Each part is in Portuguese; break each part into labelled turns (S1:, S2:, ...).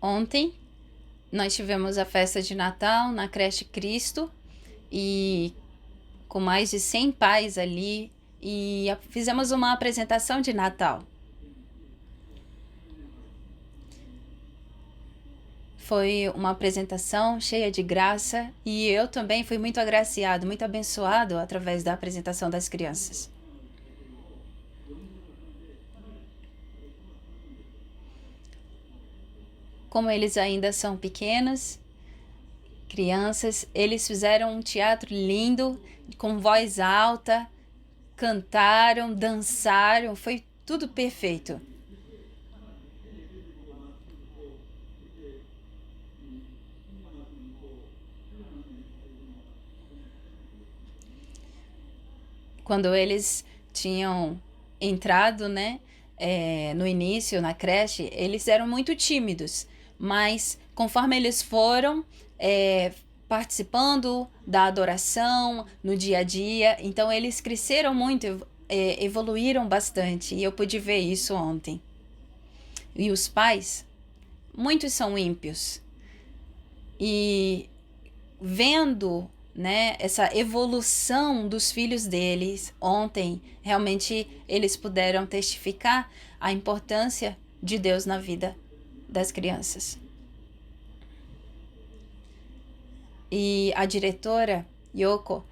S1: Ontem nós tivemos a festa de Natal na creche Cristo e com mais de 100 pais ali e fizemos uma apresentação de Natal. Foi uma apresentação cheia de graça e eu também fui muito agraciado, muito abençoado através da apresentação das crianças. Como eles ainda são pequenos, crianças, eles fizeram um teatro lindo, com voz alta, cantaram, dançaram, foi tudo perfeito. Quando eles tinham entrado, né, no início, na creche, eles eram muito tímidos, mas conforme eles foram participando da adoração no dia a dia, então eles cresceram muito, evoluíram bastante, e eu pude ver isso ontem. E os pais, muitos são ímpios, e vendo, né, essa evolução dos filhos deles ontem, realmente eles puderam testificar a importância de Deus na vida das crianças. E a diretora, Yoko,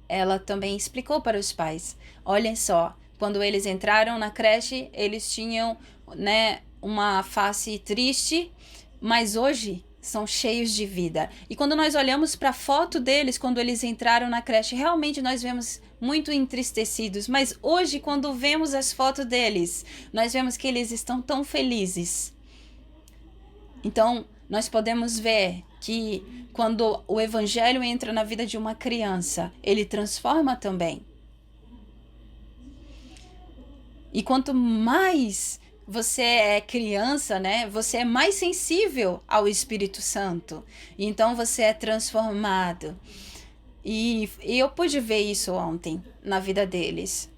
S1: ela também explicou para os pais: olhem só, quando eles entraram na creche, eles tinham, né, uma face triste, mas hoje são cheios de vida. E quando nós olhamos para a foto deles, quando eles entraram na creche, realmente nós vemos muito entristecidos. Mas hoje, quando vemos as fotos deles, nós vemos que eles estão tão felizes. Então, nós podemos ver que quando o evangelho entra na vida de uma criança, ele transforma também. E quanto mais você é criança, né? Você é mais sensível ao Espírito Santo. Então você é transformado. E eu pude ver isso ontem na vida deles.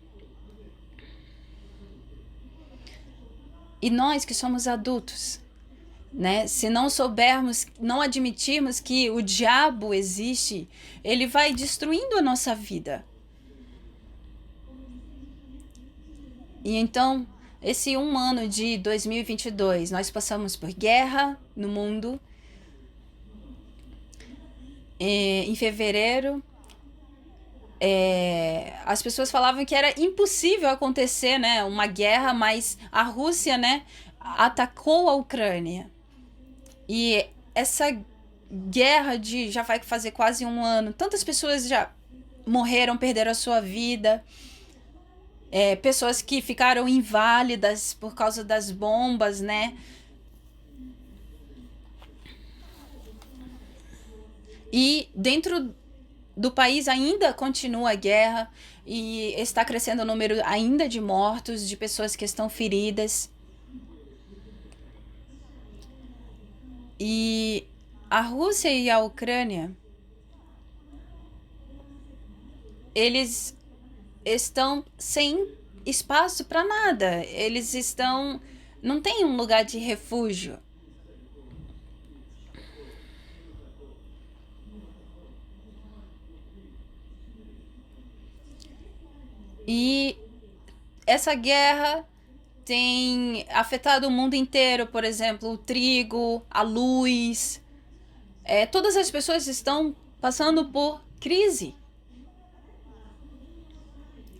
S1: E nós que somos adultos, né? Se não soubermos, não admitirmos que o diabo existe, ele vai destruindo a nossa vida. E então, esse ano de 2022, nós passamos por guerra no mundo. Em fevereiro, as pessoas falavam que era impossível acontecer, né, uma guerra, mas a Rússia, né, atacou a Ucrânia. E essa guerra de já vai fazer quase um ano, tantas pessoas já morreram, perderam a sua vida. Pessoas que ficaram inválidas por causa das bombas, né? E dentro do país ainda continua a guerra e está crescendo o número ainda de mortos, de pessoas que estão feridas. E a Rússia e a Ucrânia, eles estão sem espaço para nada. Eles estão, não tem um lugar de refúgio. E essa guerra tem afetado o mundo inteiro, por exemplo, o trigo, a luz. Todas as pessoas estão passando por crise.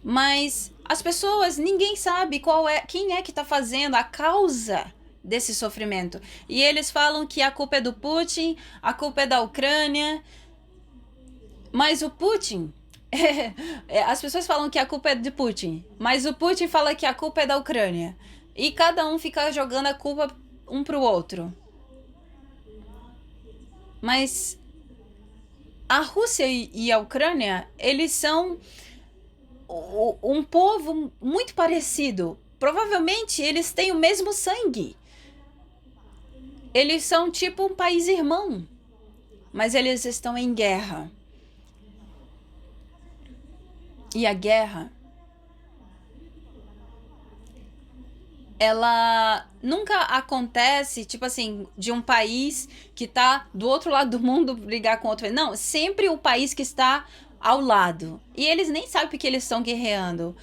S1: Mas as pessoas, ninguém sabe quem é que está fazendo a causa desse sofrimento. E eles falam que a culpa é do Putin, a culpa é da Ucrânia. Mas o Putin. As pessoas falam que a culpa é de Putin, mas o Putin fala que a culpa é da Ucrânia. E cada um fica jogando a culpa um pro outro. Mas a Rússia e a Ucrânia, eles são um povo muito parecido. Provavelmente eles têm o mesmo sangue. Eles são tipo um país irmão. Mas eles estão em guerra. E a guerra ela nunca acontece, tipo assim, de um país que tá do outro lado do mundo brigar com outro. Não, sempre o país que está ao lado. E eles nem sabem porque eles estão guerreando.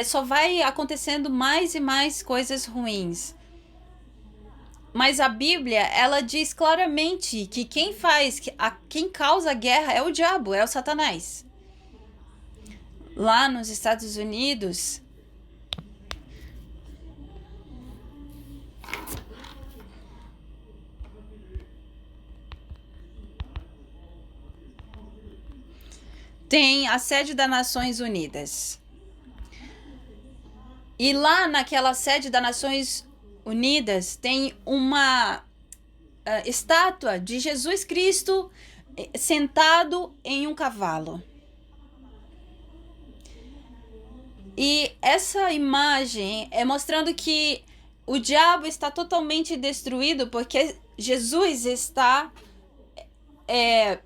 S1: Só vai acontecendo mais e mais coisas ruins. Mas a Bíblia, ela diz claramente que quem causa a guerra é o diabo, é o Satanás. Lá nos Estados Unidos, tem a sede das Nações Unidas. E lá naquela sede das Nações Unidas tem uma estátua de Jesus Cristo sentado em um cavalo. E essa imagem é mostrando que o diabo está totalmente destruído porque Jesus está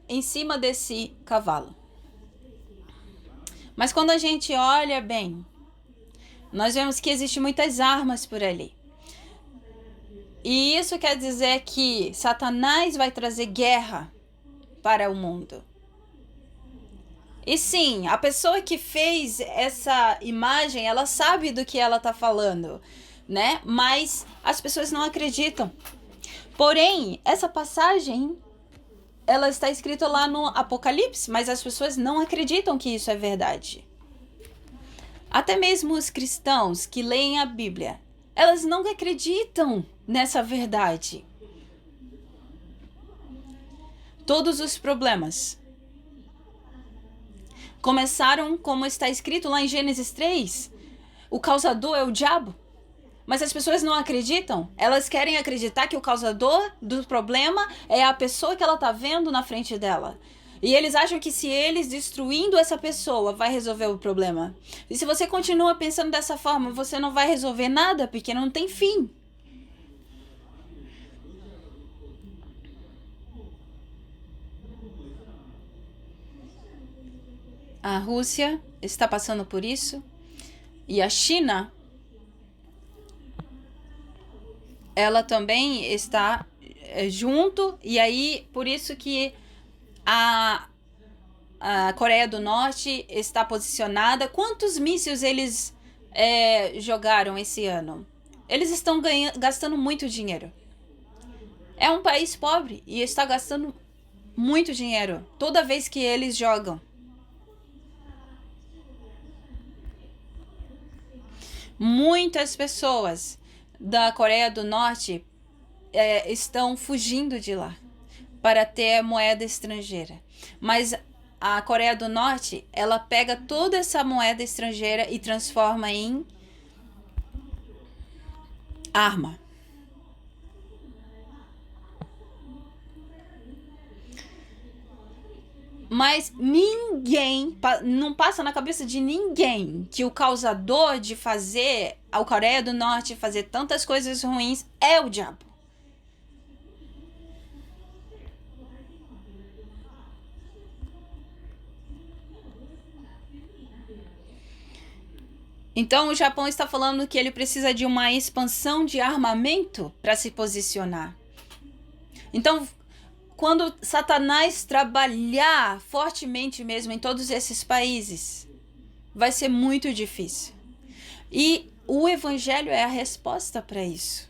S1: em cima desse cavalo. Mas quando a gente olha bem, nós vemos que existem muitas armas por ali. E isso quer dizer que Satanás vai trazer guerra para o mundo. E sim, a pessoa que fez essa imagem, ela sabe do que ela está falando, né? Mas as pessoas não acreditam. Porém, essa passagem, ela está escrita lá no Apocalipse, mas as pessoas não acreditam que isso é verdade. Até mesmo os cristãos que leem a Bíblia, elas não acreditam nessa verdade. Todos os problemas começaram como está escrito lá em Gênesis 3. O causador é o diabo. Mas as pessoas não acreditam. Elas querem acreditar que o causador do problema é a pessoa que ela está vendo na frente dela. E eles acham que se eles destruindo essa pessoa vai resolver o problema. E se você continua pensando dessa forma, você não vai resolver nada, porque não tem fim. A Rússia está passando por isso. E a China, ela também está junto. E aí, por isso que a Coreia do Norte está posicionada. Quantos mísseis eles jogaram esse ano? Eles estão gastando muito dinheiro. É um país pobre e está gastando muito dinheiro toda vez que eles jogam. Muitas pessoas da Coreia do Norte estão fugindo de lá para ter moeda estrangeira. Mas a Coreia do Norte, ela pega toda essa moeda estrangeira e transforma em arma. Mas não passa na cabeça de ninguém que o causador de fazer a Coreia do Norte fazer tantas coisas ruins é o diabo. Então o Japão está falando que ele precisa de uma expansão de armamento para se posicionar. Então, quando Satanás trabalhar fortemente mesmo em todos esses países, vai ser muito difícil. E o Evangelho é a resposta para isso.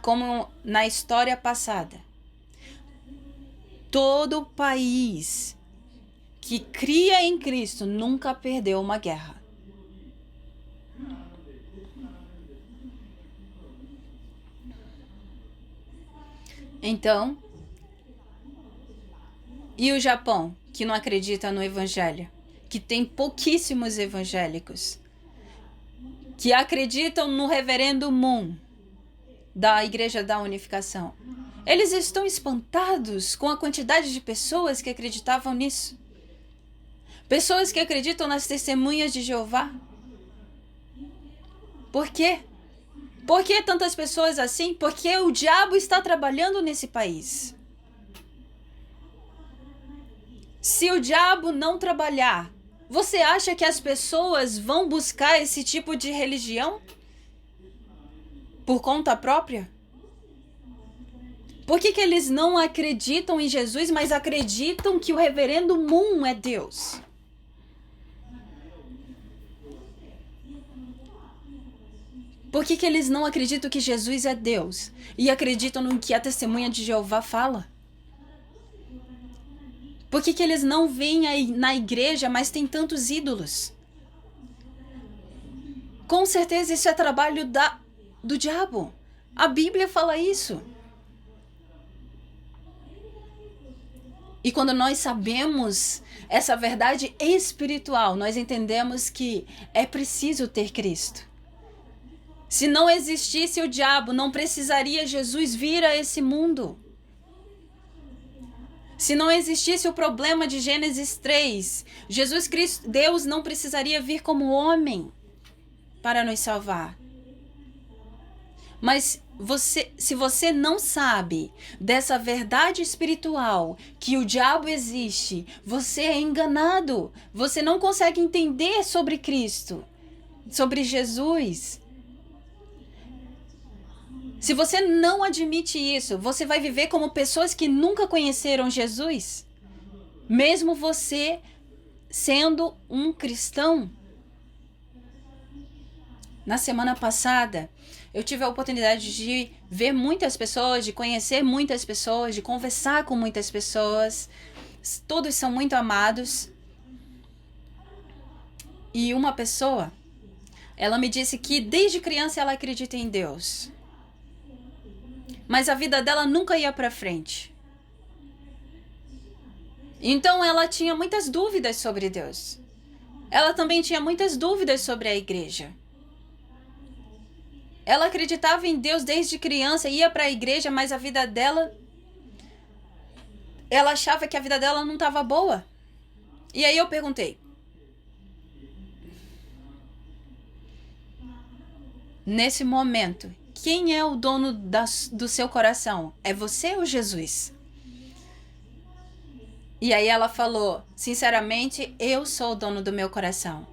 S1: Como na história passada, todo país que cria em Cristo nunca perdeu uma guerra. Então, e o Japão, que não acredita no Evangelho, que tem pouquíssimos evangélicos, que acreditam no Reverendo Moon, da Igreja da Unificação. Eles estão espantados com a quantidade de pessoas que acreditavam nisso. Pessoas que acreditam nas testemunhas de Jeová. Por quê? Por que tantas pessoas assim? Porque o diabo está trabalhando nesse país. Se o diabo não trabalhar, você acha que as pessoas vão buscar esse tipo de religião por conta própria? Por que eles não acreditam em Jesus, mas acreditam que o reverendo Moon é Deus? Por que eles não acreditam que Jesus é Deus e acreditam no que a testemunha de Jeová fala? Por que eles não vêm na igreja, mas tem tantos ídolos? Com certeza isso é trabalho do diabo. A Bíblia fala isso. E quando nós sabemos essa verdade espiritual, nós entendemos que é preciso ter Cristo. Se não existisse o diabo, não precisaria Jesus vir a esse mundo. Se não existisse o problema de Gênesis 3, Jesus Cristo, Deus não precisaria vir como homem para nos salvar. Mas se você não sabe dessa verdade espiritual, que o diabo existe, você é enganado. Você não consegue entender sobre Cristo, sobre Jesus. Se você não admite isso, você vai viver como pessoas que nunca conheceram Jesus, mesmo você sendo um cristão. Na semana passada, eu tive a oportunidade de ver muitas pessoas, de conhecer muitas pessoas, de conversar com muitas pessoas. Todos são muito amados. E uma pessoa, ela me disse que desde criança ela acredita em Deus. Mas a vida dela nunca ia para frente. Então ela tinha muitas dúvidas sobre Deus. Ela também tinha muitas dúvidas sobre a igreja. Ela acreditava em Deus desde criança, ia para a igreja, mas a vida dela... Ela achava que a vida dela não estava boa. E aí eu perguntei. Nesse momento, quem é o dono do seu coração? É você ou Jesus? E aí ela falou, sinceramente, eu sou o dono do meu coração.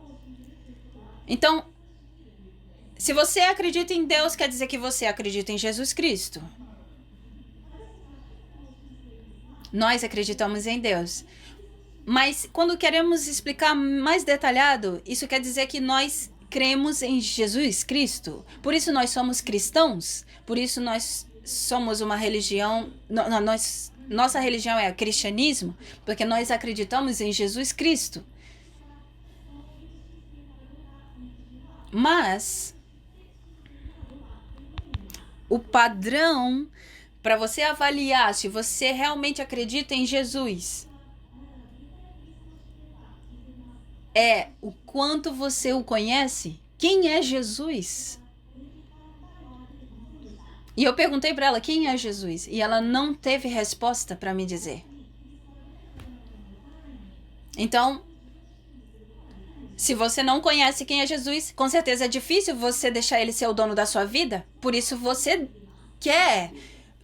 S1: Então, se você acredita em Deus, quer dizer que você acredita em Jesus Cristo. Nós acreditamos em Deus. Mas quando queremos explicar mais detalhado, isso quer dizer que nós cremos em Jesus Cristo. Por isso nós somos cristãos. Por isso nós somos uma religião... Nossa religião é o cristianismo, porque nós acreditamos em Jesus Cristo. Mas o padrão para você avaliar se você realmente acredita em Jesus é o quanto você o conhece. Quem é Jesus? E eu perguntei para ela quem é Jesus e ela não teve resposta para me dizer. Então, se você não conhece quem é Jesus, com certeza é difícil você deixar ele ser o dono da sua vida. Por isso você quer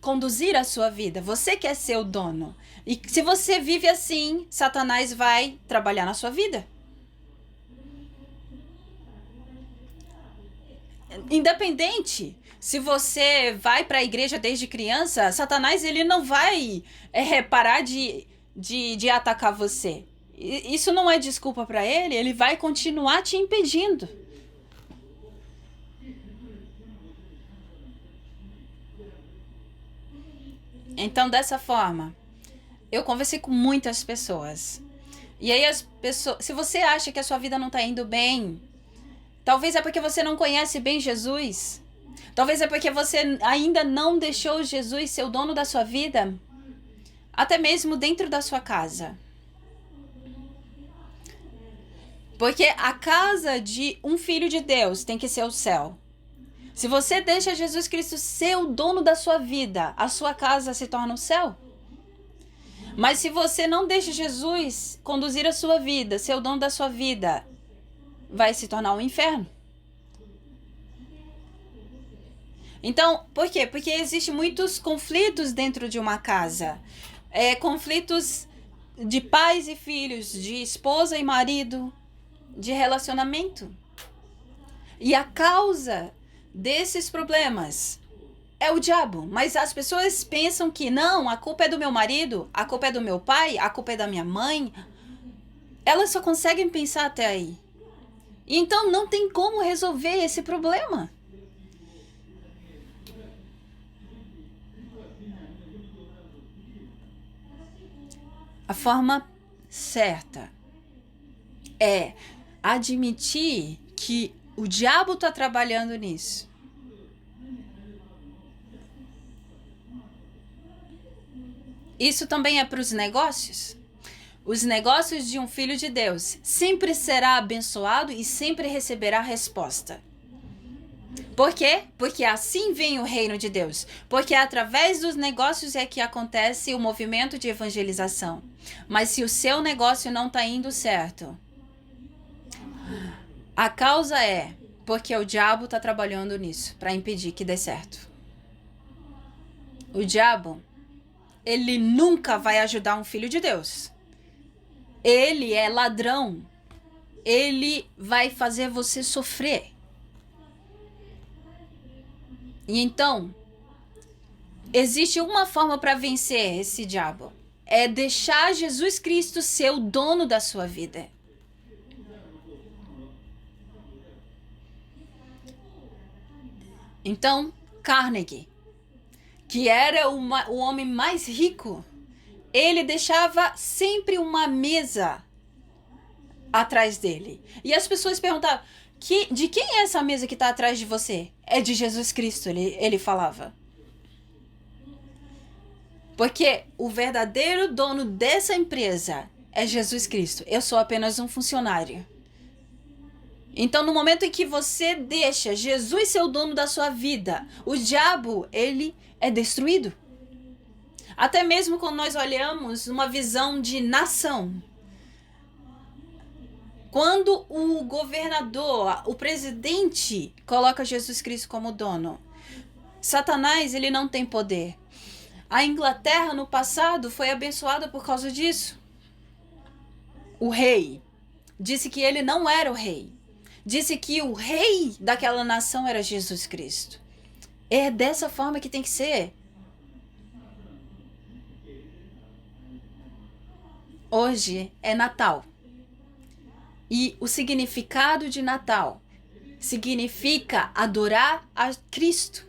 S1: conduzir a sua vida. Você quer ser o dono. E se você vive assim, Satanás vai trabalhar na sua vida. Independente, se você vai para a igreja desde criança, Satanás ele não vai parar de atacar você. Isso não é desculpa para ele vai continuar te impedindo. Então, dessa forma, eu conversei com muitas pessoas. E aí as pessoas, se você acha que a sua vida não está indo bem, talvez é porque você não conhece bem Jesus. Talvez é porque você ainda não deixou Jesus ser o dono da sua vida, até mesmo dentro da sua casa. Porque a casa de um filho de Deus tem que ser o céu. Se você deixa Jesus Cristo ser o dono da sua vida, a sua casa se torna o céu. Mas se você não deixa Jesus conduzir a sua vida, ser o dono da sua vida, vai se tornar um inferno. Então, por quê? Porque existem muitos conflitos dentro de uma casa. Conflitos de pais e filhos, de esposa e marido, de relacionamento. E a causa desses problemas é o diabo. Mas as pessoas pensam que não, a culpa é do meu marido, a culpa é do meu pai, a culpa é da minha mãe. Elas só conseguem pensar até aí. E então não tem como resolver esse problema. A forma certa é admitir que o diabo está trabalhando nisso. Isso também é para os negócios. Os negócios de um filho de Deus sempre será abençoado e sempre receberá resposta. Por quê? Porque assim vem o reino de Deus. Porque através dos negócios é que acontece o movimento de evangelização. Mas se o seu negócio não está indo certo, a causa é porque o diabo está trabalhando nisso para impedir que dê certo. O diabo, ele nunca vai ajudar um filho de Deus. Ele é ladrão. Ele vai fazer você sofrer. E então, existe uma forma para vencer esse diabo. É deixar Jesus Cristo ser o dono da sua vida. Então, Carnegie, que era o homem mais rico, ele deixava sempre uma mesa atrás dele. E as pessoas perguntavam, de quem é essa mesa que está atrás de você? É de Jesus Cristo, ele falava. Porque o verdadeiro dono dessa empresa é Jesus Cristo. Eu sou apenas um funcionário. Então, no momento em que você deixa Jesus ser o dono da sua vida, o diabo, ele é destruído. Até mesmo quando nós olhamos uma visão de nação. Quando o governador, o presidente, coloca Jesus Cristo como dono, Satanás, ele não tem poder. A Inglaterra, no passado, foi abençoada por causa disso. O rei disse que ele não era o rei. Disse que o rei daquela nação era Jesus Cristo. É dessa forma que tem que ser. Hoje é Natal. E o significado de Natal significa adorar a Cristo.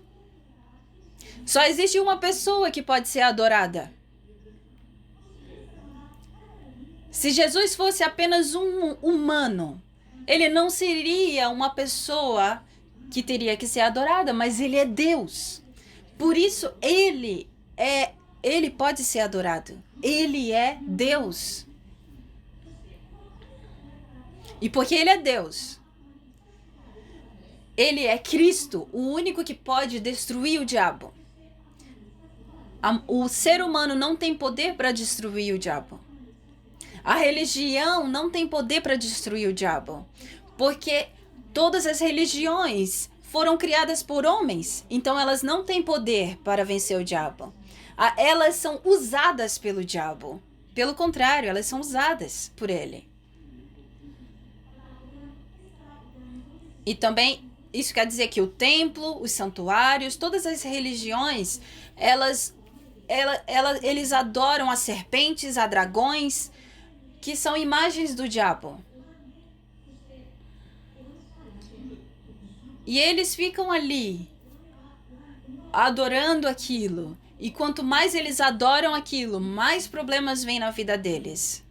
S1: Só existe uma pessoa que pode ser adorada. Se Jesus fosse apenas um humano, ele não seria uma pessoa que teria que ser adorada, mas ele é Deus. Por isso ele pode ser adorado. Ele é Deus. E porque ele é Deus, ele é Cristo, o único que pode destruir o diabo. O ser humano não tem poder para destruir o diabo. A religião não tem poder para destruir o diabo. Porque todas as religiões foram criadas por homens. Então elas não têm poder para vencer o diabo. Elas são usadas pelo diabo. Pelo contrário, elas são usadas por ele. E também isso quer dizer que o templo, os santuários, todas as religiões, eles adoram a serpentes, a dragões, que são imagens do diabo. E eles ficam ali, adorando aquilo. E quanto mais eles adoram aquilo, mais problemas vêm na vida deles.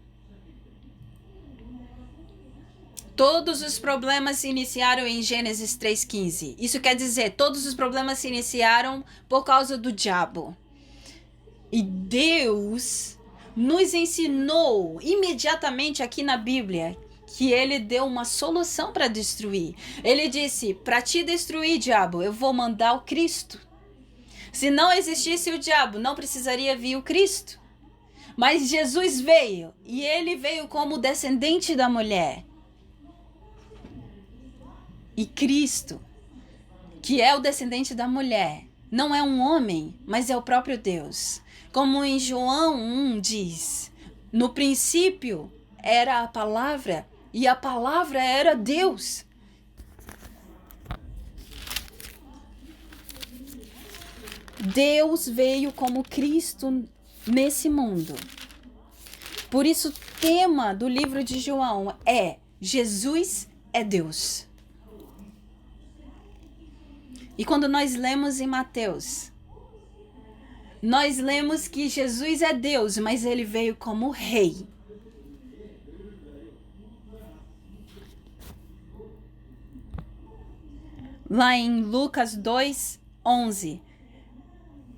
S1: Todos os problemas se iniciaram em Gênesis 3:15. Isso quer dizer, todos os problemas se iniciaram por causa do diabo. E Deus nos ensinou imediatamente aqui na Bíblia que ele deu uma solução para destruir. Ele disse, para te destruir, diabo, eu vou mandar o Cristo. Se não existisse o diabo, não precisaria vir o Cristo. Mas Jesus veio, e ele veio como descendente da mulher. E Cristo, que é o descendente da mulher, não é um homem, mas é o próprio Deus. Como em João 1 diz, No princípio era a palavra, e a palavra era Deus. Deus veio como Cristo nesse mundo. Por isso, o tema do livro de João é: Jesus é Deus. E quando nós lemos em Mateus, nós lemos que Jesus é Deus, mas ele veio como rei. Lá em Lucas 2:11,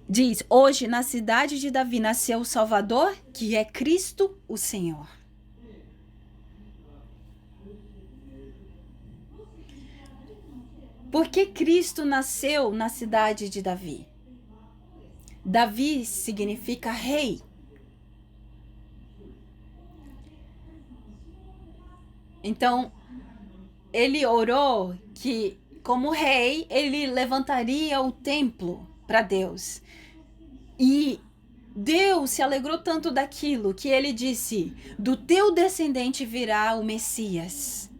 S1: diz: hoje na cidade de Davi nasceu o Salvador, que é Cristo o Senhor. Por que Cristo nasceu na cidade de Davi? Davi significa rei. Então, ele orou que, como rei, ele levantaria o templo para Deus. E Deus se alegrou tanto daquilo que ele disse: do teu descendente virá o Messias.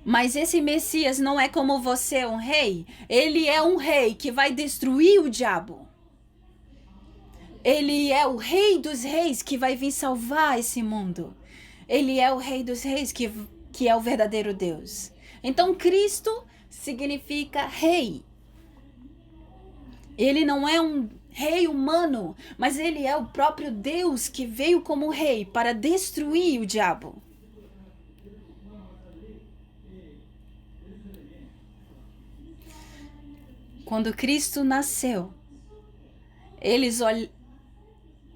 S1: Mas esse Messias não é como você, um rei. Ele é um rei que vai destruir o diabo. Ele é o rei dos reis que vai vir salvar esse mundo. Ele é o rei dos reis que é o verdadeiro Deus. Então, Cristo significa rei. Ele não é um rei humano, mas ele é o próprio Deus que veio como rei para destruir o diabo. Quando Cristo nasceu,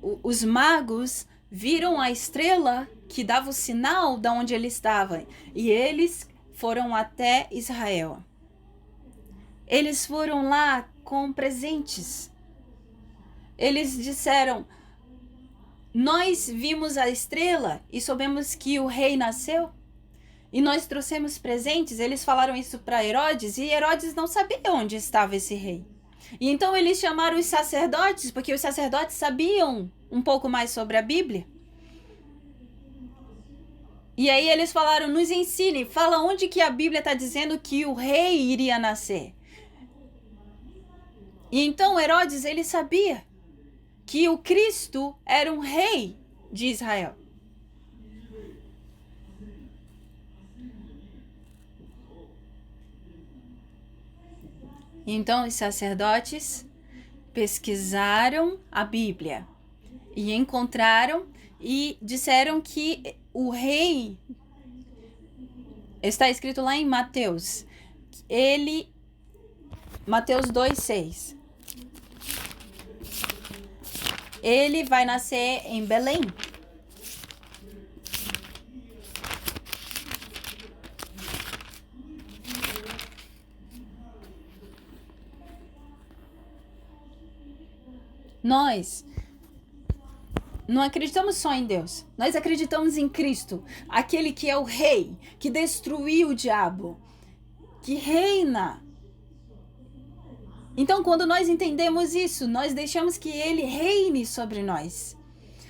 S1: os magos viram a estrela que dava o sinal de onde ele estava, e eles foram até Israel. Eles foram lá com presentes. Eles disseram: nós vimos a estrela e soubemos que o rei nasceu, e nós trouxemos presentes. Eles falaram isso para Herodes, e Herodes não sabia onde estava esse rei. E então eles chamaram os sacerdotes, porque os sacerdotes sabiam um pouco mais sobre a Bíblia. E aí eles falaram: nos ensine, fala onde que a Bíblia está dizendo que o rei iria nascer. E então Herodes, ele sabia que o Cristo era um rei de Israel. Então os sacerdotes pesquisaram a Bíblia e encontraram e disseram que o rei, está escrito lá em Mateus, Mateus 2:6. Ele vai nascer em Belém. Nós não acreditamos só em Deus. Nós acreditamos em Cristo, aquele que é o rei, que destruiu o diabo, que reina. Então, quando nós entendemos isso, nós deixamos que ele reine sobre nós.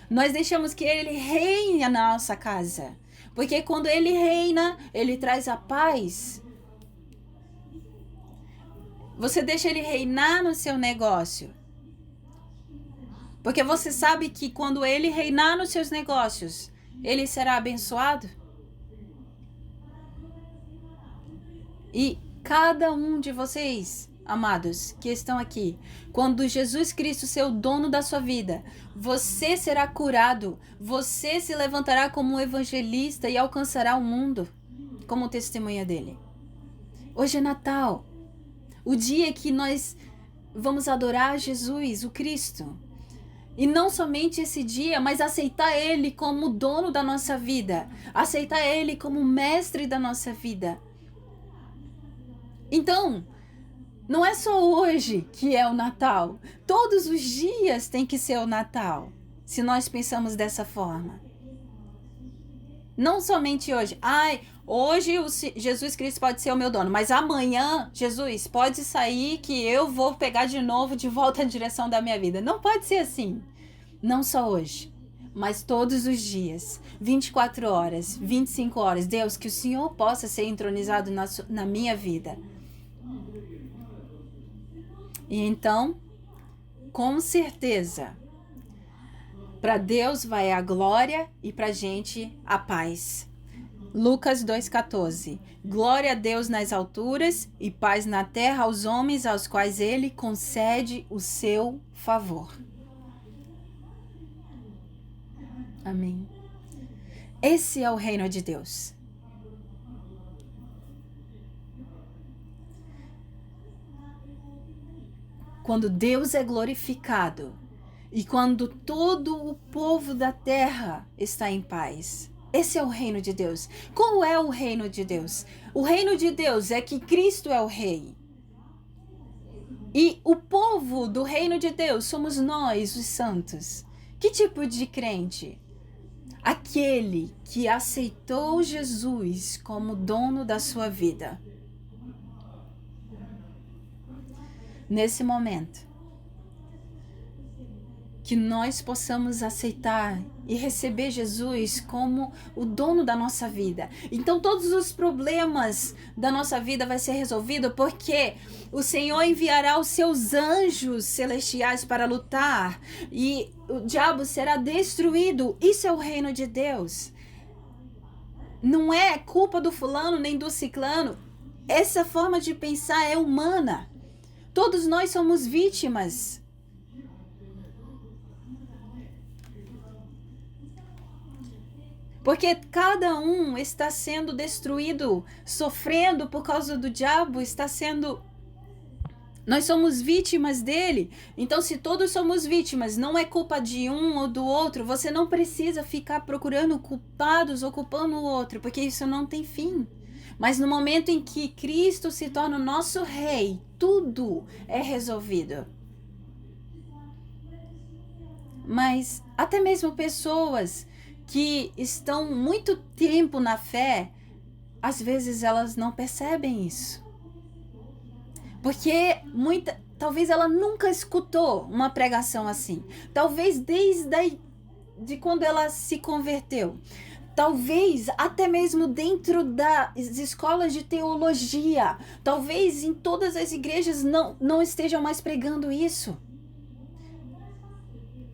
S1: Nós deixamos que ele reine na nossa casa. Porque quando ele reina, ele traz a paz. Você deixa ele reinar no seu negócio. Porque você sabe que quando ele reinar nos seus negócios, ele será abençoado. E cada um de vocês, amados, que estão aqui, quando Jesus Cristo ser o dono da sua vida, você será curado, você se levantará como um evangelista e alcançará o mundo como testemunha dele. Hoje é Natal, o dia que nós vamos adorar Jesus, o Cristo. E não somente esse dia, mas aceitar ele como dono da nossa vida, aceitar ele como mestre da nossa vida. Então, não é só hoje que é o Natal. Todos os dias tem que ser o Natal, se nós pensamos dessa forma. Não somente hoje. Hoje Jesus Cristo pode ser o meu dono, mas amanhã, Jesus, pode sair que eu vou pegar de novo de volta a direção da minha vida. Não pode ser assim. Não só hoje. mas todos os dias, 24 horas, 25 horas, Deus, que o Senhor possa ser entronizado na minha vida. E então, com certeza, para Deus vai a glória e para a gente a paz. Lucas 2,14. Glória a Deus nas alturas e paz na terra aos homens aos quais Ele concede o seu favor. Amém. Esse é o reino de Deus. Quando Deus é glorificado e quando todo o povo da terra está em paz. Esse é o reino de Deus. Qual é o reino de Deus? O reino de Deus é que Cristo é o rei. E o povo do reino de Deus somos nós, os santos. Que tipo de crente? Aquele que aceitou Jesus como dono da sua vida. Nesse momento, que nós possamos aceitar e receber Jesus como o dono da nossa vida. Então todos os problemas da nossa vida vai ser resolvido porque o Senhor enviará os seus anjos celestiais para lutar e o diabo será destruído. Isso é o reino de Deus. Não é culpa do fulano nem do ciclano. Essa forma de pensar é humana. Todos nós somos vítimas. Porque cada um está sendo destruído, sofrendo por causa do diabo, Nós somos vítimas dele. Então, se todos somos vítimas, não é culpa de um ou do outro, você não precisa ficar procurando culpados ou culpando o outro, porque isso não tem fim. Mas no momento em que Cristo se torna o nosso rei, tudo é resolvido. Mas até mesmo pessoas que estão muito tempo na fé, às vezes elas não percebem isso. Porque talvez ela nunca escutou uma pregação assim. Talvez de quando ela se converteu. Talvez até mesmo dentro das escolas de teologia. Talvez em todas as igrejas não estejam mais pregando isso.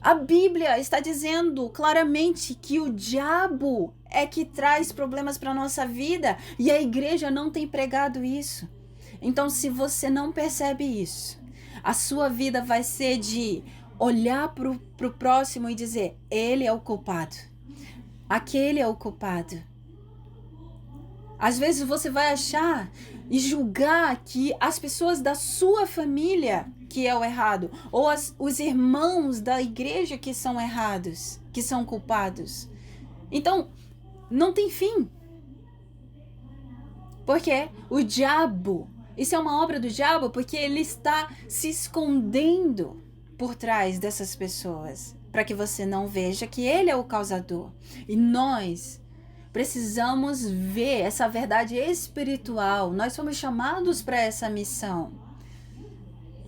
S1: A Bíblia está dizendo claramente que o diabo é que traz problemas para a nossa vida e a igreja não tem pregado isso. Então, se você não percebe isso, a sua vida vai ser de olhar para o próximo e dizer, ele é o culpado, aquele é o culpado. Às vezes você vai achar e julgar que as pessoas da sua família que é o errado, ou os irmãos da igreja que são errados, que são culpados. Então, não tem fim. Porque o diabo, isso é uma obra do diabo, porque ele está se escondendo por trás dessas pessoas, para que você não veja que ele é o causador. E nós precisamos ver essa verdade espiritual. Nós somos chamados para essa missão.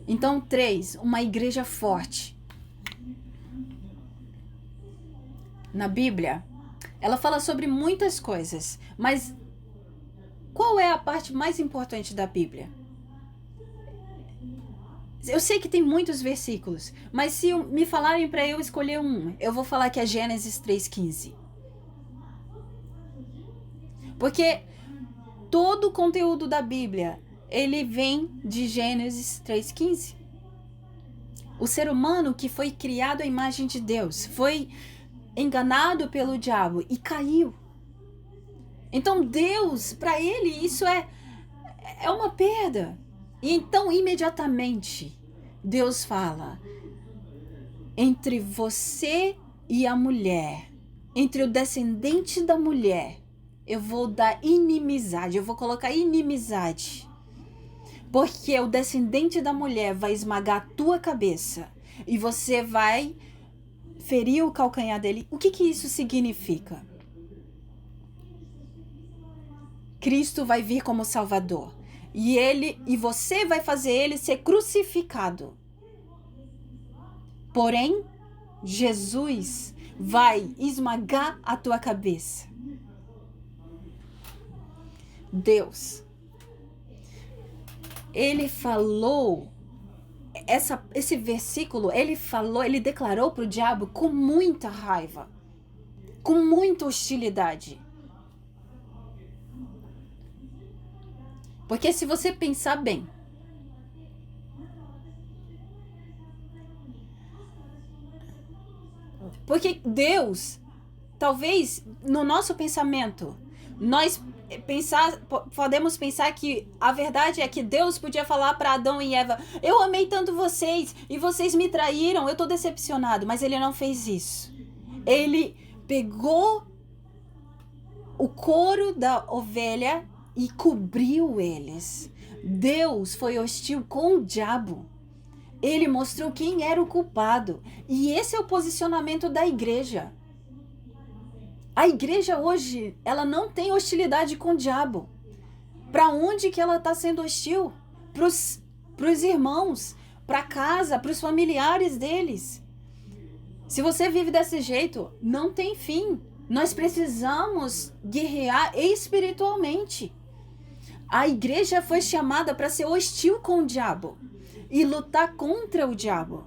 S1: Então, 3, uma igreja forte. Na Bíblia, ela fala sobre muitas coisas, mas qual é a parte mais importante da Bíblia? Eu sei que tem muitos versículos, mas se me falarem para eu escolher um, eu vou falar que é Gênesis 3,15. Porque todo o conteúdo da Bíblia, ele vem de Gênesis 3,15. O ser humano que foi criado à imagem de Deus foi enganado pelo diabo e caiu. Então Deus, para ele, isso é uma perda. E então, imediatamente, Deus fala, entre você e a mulher, entre o descendente da mulher, eu vou dar inimizade, eu vou colocar inimizade. Porque o descendente da mulher vai esmagar a tua cabeça e você vai ferir o calcanhar dele. O que isso significa? Cristo vai vir como Salvador e você vai fazer ele ser crucificado. Porém, Jesus vai esmagar a tua cabeça. Deus, ele falou, esse versículo, ele declarou para o diabo com muita raiva, com muita hostilidade. Porque se você pensar bem, porque Deus, talvez no nosso pensamento, podemos pensar que a verdade é que Deus podia falar para Adão e Eva: eu amei tanto vocês e vocês me traíram, eu tô decepcionado. Mas ele não fez isso. Ele pegou o couro da ovelha e cobriu eles. Deus foi hostil com o diabo. Ele mostrou quem era o culpado. E esse é o posicionamento da igreja. A igreja hoje, ela não tem hostilidade com o diabo. Para onde que ela está sendo hostil? Pros irmãos, para casa, para os familiares deles. Se você vive desse jeito, não tem fim. Nós precisamos guerrear espiritualmente. A igreja foi chamada para ser hostil com o diabo e lutar contra o diabo.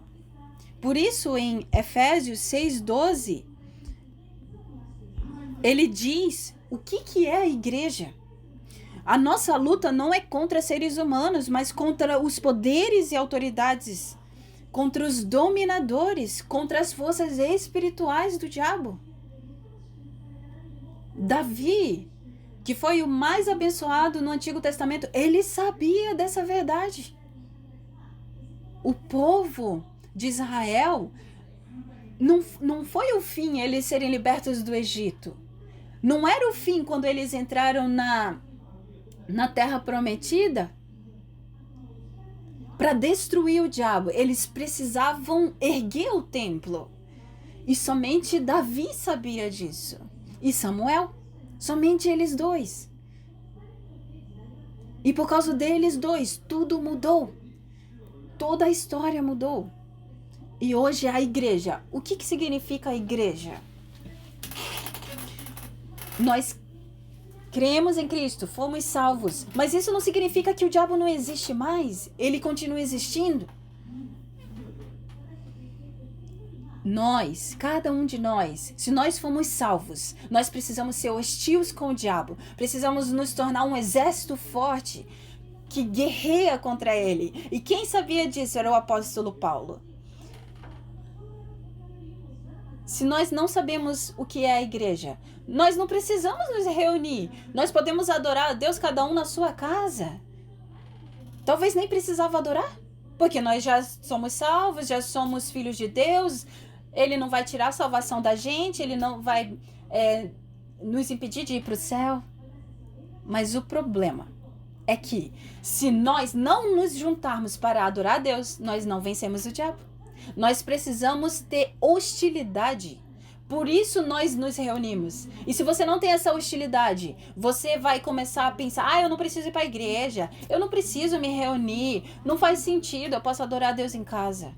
S1: Por isso, em Efésios 6:12, ele diz o que é a igreja. A nossa luta não é contra seres humanos, mas contra os poderes e autoridades, contra os dominadores, contra as forças espirituais do diabo. Davi, que foi o mais abençoado no Antigo Testamento, ele sabia dessa verdade. O povo de Israel, não foi o fim eles serem libertos do Egito. Não era o fim quando eles entraram na Terra Prometida para destruir o diabo. Eles precisavam erguer o templo. E somente Davi sabia disso. E Samuel. Somente eles dois. E por causa deles dois, tudo mudou. Toda a história mudou. E hoje a igreja. O que significa a igreja? Nós cremos em Cristo, fomos salvos. Mas isso não significa que o diabo não existe mais. Ele continua existindo. Nós, cada um de nós, se nós fomos salvos, nós precisamos ser hostis com o diabo. Precisamos nos tornar um exército forte que guerreia contra ele. E quem sabia disso era o apóstolo Paulo. Se nós não sabemos o que é a igreja, nós não precisamos nos reunir. Nós podemos adorar a Deus cada um na sua casa. Talvez nem precisava adorar, porque nós já somos salvos, já somos filhos de Deus. Ele não vai tirar a salvação da gente, ele não vai nos impedir de ir para o céu. Mas o problema é que se nós não nos juntarmos para adorar a Deus, nós não vencemos o diabo. Nós precisamos ter hostilidade. Por isso nós nos reunimos. E se você não tem essa hostilidade, você vai começar a pensar: eu não preciso ir para a igreja, eu não preciso me reunir, não faz sentido, eu posso adorar a Deus em casa.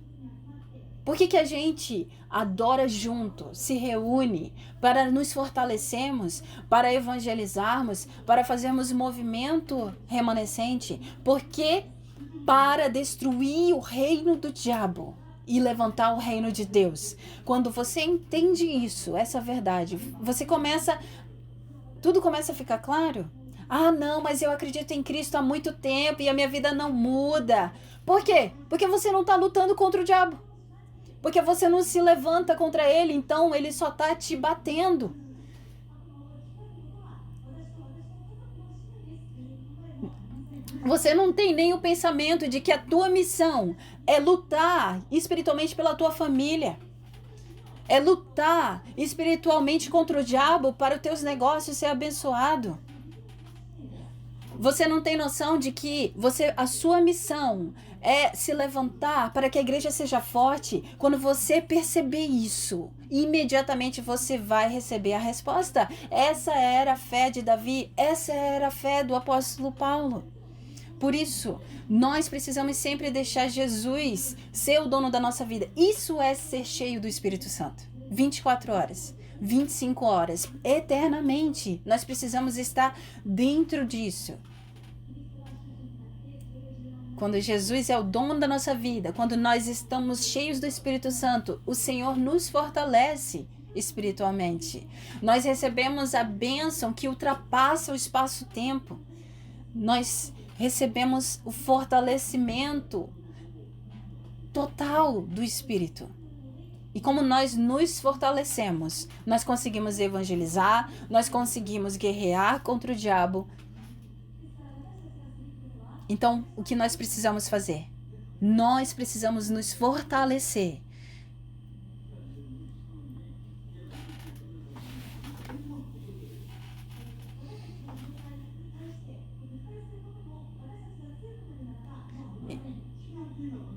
S1: Por que a gente adora junto, se reúne para nos fortalecermos, para evangelizarmos, para fazermos movimento remanescente? Porque para destruir o reino do diabo e levantar o reino de Deus. Quando você entende isso, essa verdade, tudo começa a ficar claro. Não, mas eu acredito em Cristo há muito tempo e a minha vida não muda. Por quê? Porque você não está lutando contra o diabo. Porque você não se levanta contra ele, então ele só está te batendo. Você não tem nem o pensamento de que a tua missão é lutar espiritualmente pela tua família. É lutar espiritualmente contra o diabo para os teus negócios ser abençoado. Você não tem noção de que a sua missão é se levantar para que a igreja seja forte. Quando você perceber isso, imediatamente você vai receber a resposta. Essa era a fé de Davi, essa era a fé do apóstolo Paulo. Por isso, nós precisamos sempre deixar Jesus ser o dono da nossa vida. Isso é ser cheio do Espírito Santo. 24 horas, 25 horas, eternamente. Nós precisamos estar dentro disso. Quando Jesus é o dono da nossa vida, quando nós estamos cheios do Espírito Santo, o Senhor nos fortalece espiritualmente. Nós recebemos a bênção que ultrapassa o espaço-tempo. Nós recebemos o fortalecimento total do Espírito. E como nós nos fortalecemos, nós conseguimos evangelizar, nós conseguimos guerrear contra o diabo. Então, o que nós precisamos fazer? Nós precisamos nos fortalecer.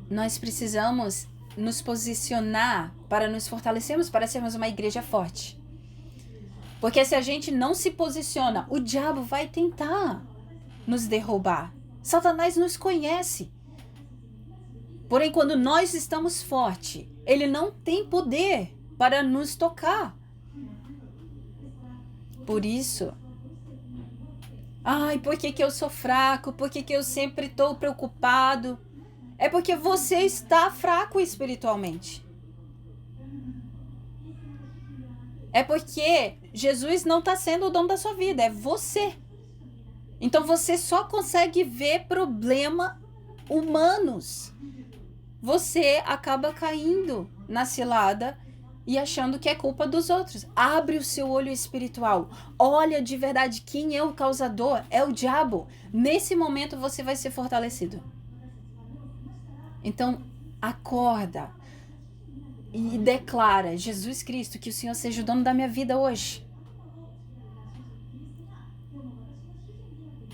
S1: Nós precisamos nos posicionar para nos fortalecermos, para sermos uma igreja forte. Porque se a gente não se posiciona, o diabo vai tentar nos derrubar. Satanás nos conhece. Porém, quando nós estamos fortes, ele não tem poder para nos tocar. Por isso, por que eu sou fraco? Por que eu sempre estou preocupado? É porque você está fraco espiritualmente. É porque Jesus não está sendo o dono da sua vida, é você. Então você só consegue ver problemas humanos. Você acaba caindo na cilada e achando que é culpa dos outros. Abre o seu olho espiritual. Olha de verdade quem é o causador. É o diabo. Nesse momento você vai ser fortalecido. Então, acorda e declara: Jesus Cristo, que o Senhor seja o dono da minha vida hoje.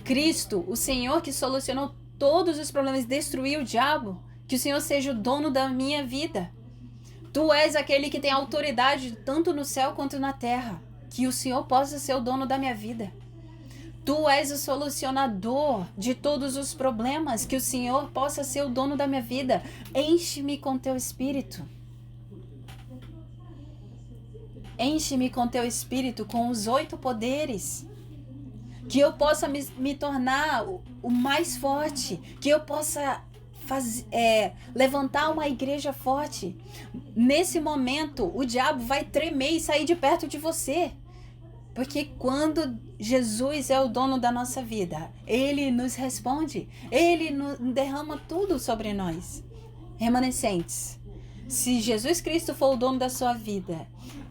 S1: Cristo, o Senhor que solucionou todos os problemas, destruiu o diabo, que o Senhor seja o dono da minha vida. Tu és aquele que tem autoridade tanto no céu quanto na terra. Que o Senhor possa ser o dono da minha vida. Tu és o solucionador de todos os problemas. Que o Senhor possa ser o dono da minha vida. Enche-me com teu espírito. Enche-me com teu espírito, com os 8 poderes. Que eu possa me tornar o mais forte. Que eu possa levantar uma igreja forte. Nesse momento, o diabo vai tremer e sair de perto de você. Porque quando Jesus é o dono da nossa vida, Ele nos responde, Ele derrama tudo sobre nós. Remanescentes, se Jesus Cristo for o dono da sua vida,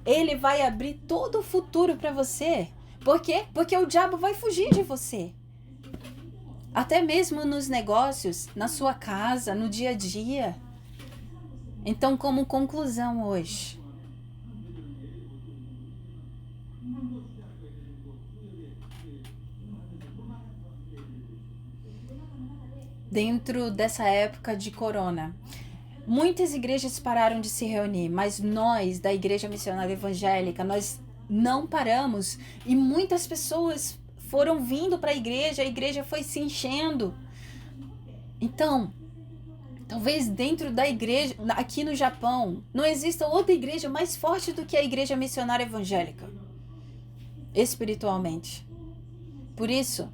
S1: Ele vai abrir todo o futuro para você. Por quê? Porque o diabo vai fugir de você. Até mesmo nos negócios, na sua casa, no dia a dia. Então, como conclusão hoje, dentro dessa época de corona, muitas igrejas pararam de se reunir, mas nós, da Igreja Missionária Evangélica, nós não paramos e muitas pessoas foram vindo para a igreja foi se enchendo. Então, talvez dentro da igreja, aqui no Japão, não exista outra igreja mais forte do que a Igreja Missionária Evangélica, espiritualmente. Por isso,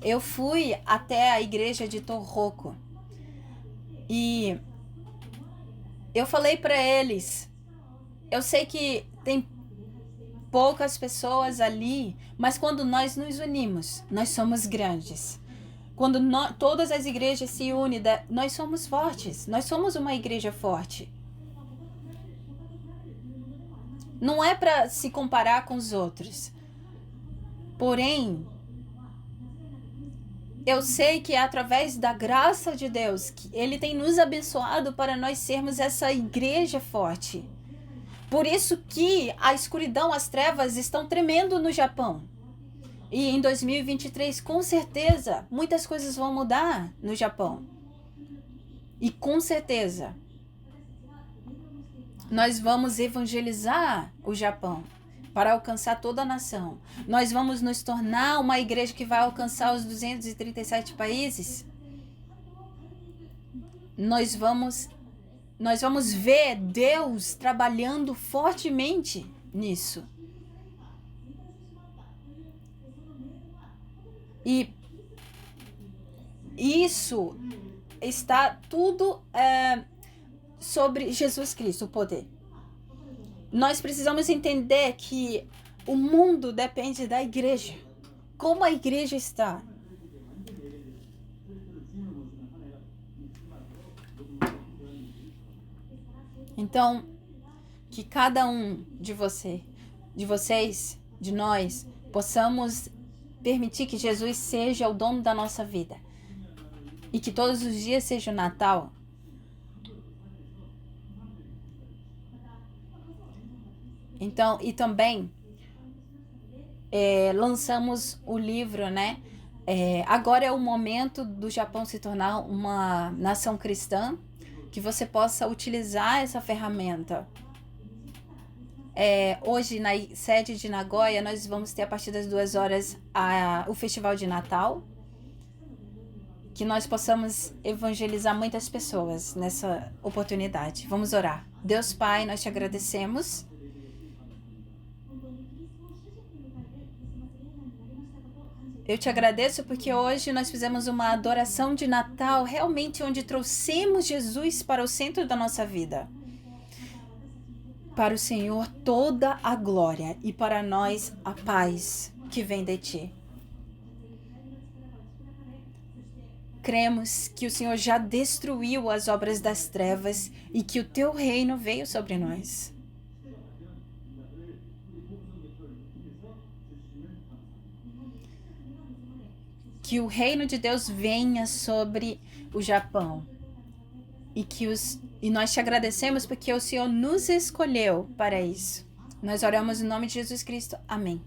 S1: eu fui até a igreja de Tohoku e eu falei para eles, eu sei que tem poucas pessoas ali, mas quando nós nos unimos, nós somos grandes. Quando todas as igrejas se unem, nós somos fortes, nós somos uma igreja forte. Não é para se comparar com os outros, porém, eu sei que é através da graça de Deus que Ele tem nos abençoado para nós sermos essa igreja forte. Por isso que a escuridão, as trevas estão tremendo no Japão. E em 2023, com certeza, muitas coisas vão mudar no Japão. E com certeza, nós vamos evangelizar o Japão para alcançar toda a nação. Nós vamos nos tornar uma igreja que vai alcançar os 237 países. nós vamos ver Deus trabalhando fortemente nisso. E isso está tudo sobre Jesus Cristo, o poder. Nós precisamos entender que o mundo depende da igreja. Como a igreja está? Então, que cada um de vocês, de nós, possamos permitir que Jesus seja o dono da nossa vida. E que todos os dias seja o Natal. Então, e também lançamos o livro, né? Agora é o momento do Japão se tornar uma nação cristã, que você possa utilizar essa ferramenta. Hoje, na sede de Nagoya, nós vamos ter a partir das 2 horas o Festival de Natal. Que nós possamos evangelizar muitas pessoas nessa oportunidade. Vamos orar. Deus Pai, nós te agradecemos. Eu te agradeço porque hoje nós fizemos uma adoração de Natal, realmente onde trouxemos Jesus para o centro da nossa vida. Para o Senhor toda a glória e para nós a paz que vem de ti. Cremos que o Senhor já destruiu as obras das trevas e que o teu reino veio sobre nós. Que o reino de Deus venha sobre o Japão. E nós te agradecemos porque o Senhor nos escolheu para isso. Nós oramos em nome de Jesus Cristo. Amém.